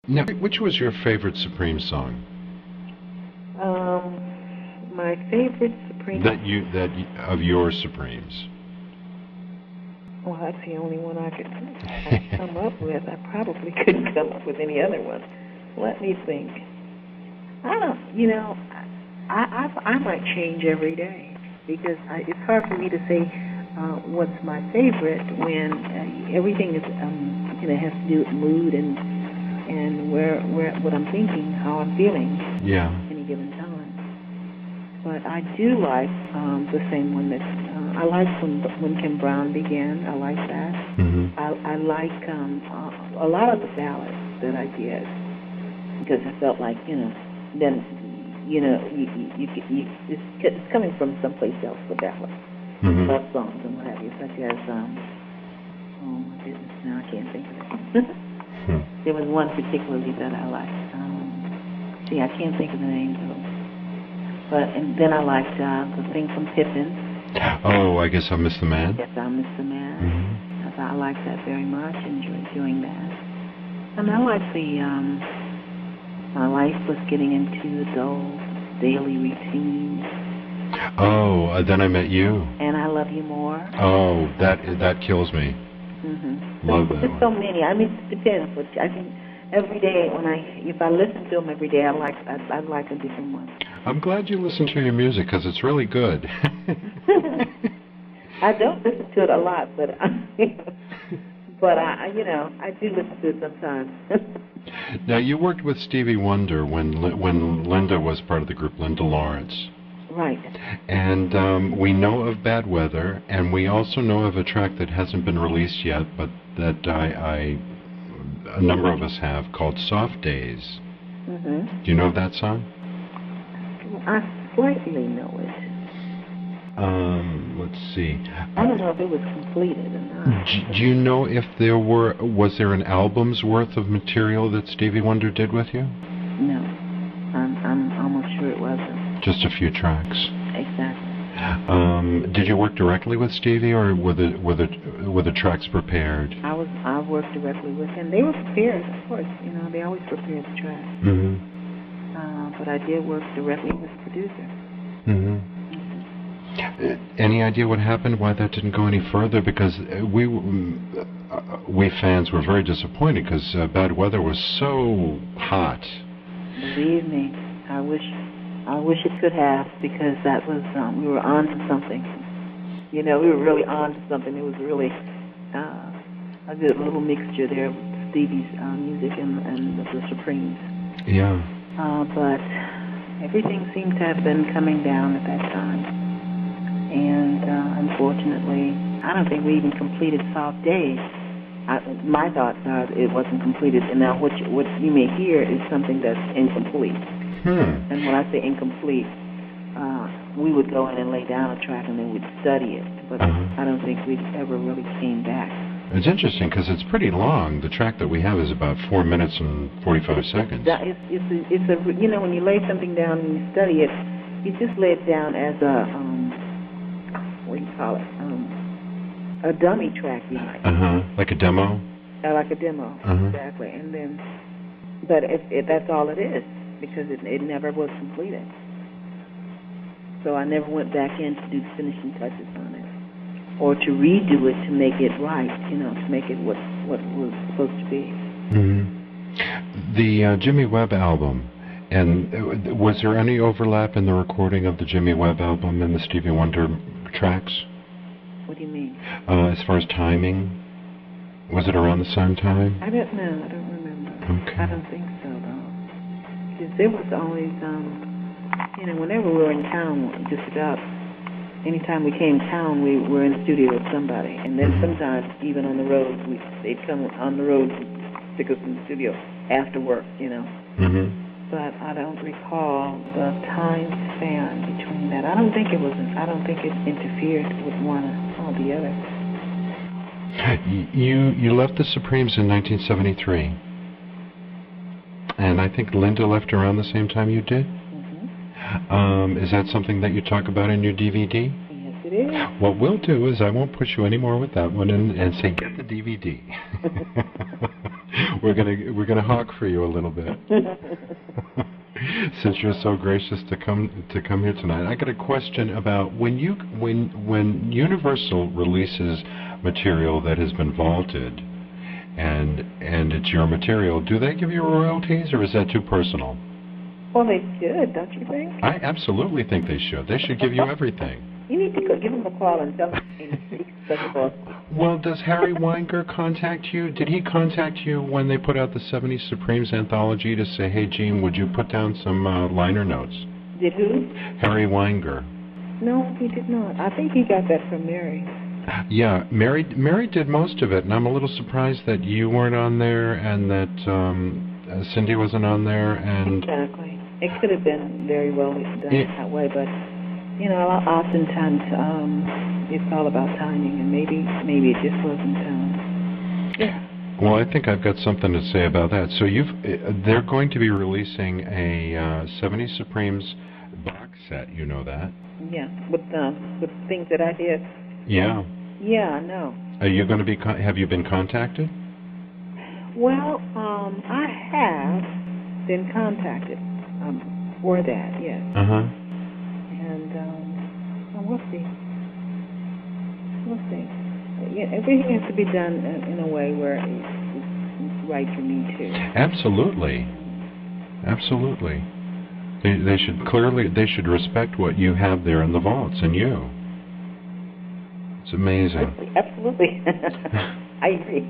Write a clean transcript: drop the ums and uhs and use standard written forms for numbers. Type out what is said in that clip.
Now, which was your favorite Supreme song? My favorite Supreme... Of your Supremes. Well, that's the only one I could come up with. I probably couldn't come up with any other one. Let me think. I don't, I might change every day because it's hard for me to say what's my favorite when everything is, has to do with mood and what I'm thinking, how I'm feeling. Yeah. Any given time. But I do like the same one that I like when Kim Brown began. I like that. Mm-hmm. I like a lot of the ballads that I did because I felt like then it's coming from someplace else. The ballads, love songs and what have you, such as oh my goodness, now I can't think of it. There was one particularly that I liked. I can't think of the name though. And then I liked the thing from Pippin. Oh, I guess I Miss the Man. Yes, I Miss the Man. Mm-hmm. I liked that very much. Enjoyed doing that. And I liked my life was getting into the dull daily routine. Oh, Then I Met You. And I Love You More. Oh, that kills me. Mm-hmm. Love that There's one. so many. I mean, it depends. But I think every day if I listen to them every day, I like a different one. I'm glad you listen to your music because it's really good. I don't listen to it a lot, but I do listen to it sometimes. Now, you worked with Stevie Wonder when Linda was part of the group, Linda Lawrence. Right. And we know of Bad Weather, and we also know of a track that hasn't been released yet, but that a number of us have, called Soft Days. Mm-hmm. Do you know of that song? I slightly know it. Let's see. I don't know if it was completed or not. Do you know if was there an album's worth of material that Stevie Wonder did with you? No. I'm almost sure it wasn't. Just a few tracks. Exactly. Did you work directly with Stevie, or were the tracks prepared? I worked directly with him. They were prepared, of course. They always prepare the tracks. Mm-hmm. But I did work directly with the producer. Mm-hmm. Any idea what happened, why that didn't go any further? Because we fans were very disappointed because Bad Weather was so hot. Believe me, I wish it could have, because that was we were on to something. We were really on to something. It was really a good little mixture there with Stevie's music and the Supremes. Yeah. But everything seemed to have been coming down at that time. And unfortunately, I don't think we even completed Soft Days. My thoughts are it wasn't completed. And now what you may hear is something that's incomplete. And when I say incomplete, we would go in and lay down a track and then we'd study it. But I don't think we ever really came back. It's interesting because it's pretty long. The track that we have is about 4 minutes and 45 seconds. It's when you lay something down and you study it, you just lay it down as a what do you call it? A dummy track, you might. Like a demo. Like a demo, exactly. And then, but that's all it is, because it never was completed. So I never went back in to do the finishing touches on it, or to redo it to make it right, to make it what it was supposed to be. The Jimmy Webb album, and was there any overlap in the recording of the Jimmy Webb album and the Stevie Wonder tracks? What do you mean? As far as timing, was it around the same time? I don't know. I don't remember. Okay. I don't think so, though. Because there was always, whenever we were in town, just about anytime we came to town, we were in the studio with somebody. And then sometimes, even on the road, they'd come on the road and stick us in the studio after work, But I don't recall the time span between that. I don't think it interfered with one or the other. You left the Supremes in 1973, and I think Linda left around the same time you did. Is that something that you talk about in your DVD? Yes, it is. What we'll do is I won't push you anymore with that one and say get the DVD. we're gonna hawk for you a little bit. Since you're so gracious to come here tonight, I got a question about when Universal releases material that has been vaulted, and it's your material. Do they give you royalties, or is that too personal? Well, they should, don't you think? I absolutely think they should. They should give you everything. You need to give them a call and tell them. Well, does Harry Weinger contact you? Did he contact you when they put out the 70 Supremes anthology to say, hey, Jean, would you put down some liner notes? Did who? Harry Weinger. No, he did not. I think he got that from Mary. Yeah, Mary did most of it, and I'm a little surprised that you weren't on there and that Cindy wasn't on there. And exactly. It could have been very well done that way, but, you know, oftentimes it's all about timing, and maybe it just wasn't. Yeah. Well, I think I've got something to say about that. So they're going to be releasing a 70 Supremes box set. You know that? Yeah, with things that I did. Yeah. Yeah, I know. Are you going to be? Have you been contacted? Well, I have been contacted for that. Yes. And we'll see. We'll see. Yeah, everything has to be done in a way where it's right for me too. Absolutely. Absolutely. They should respect what you have there in the vaults and you. It's amazing. Absolutely. I agree.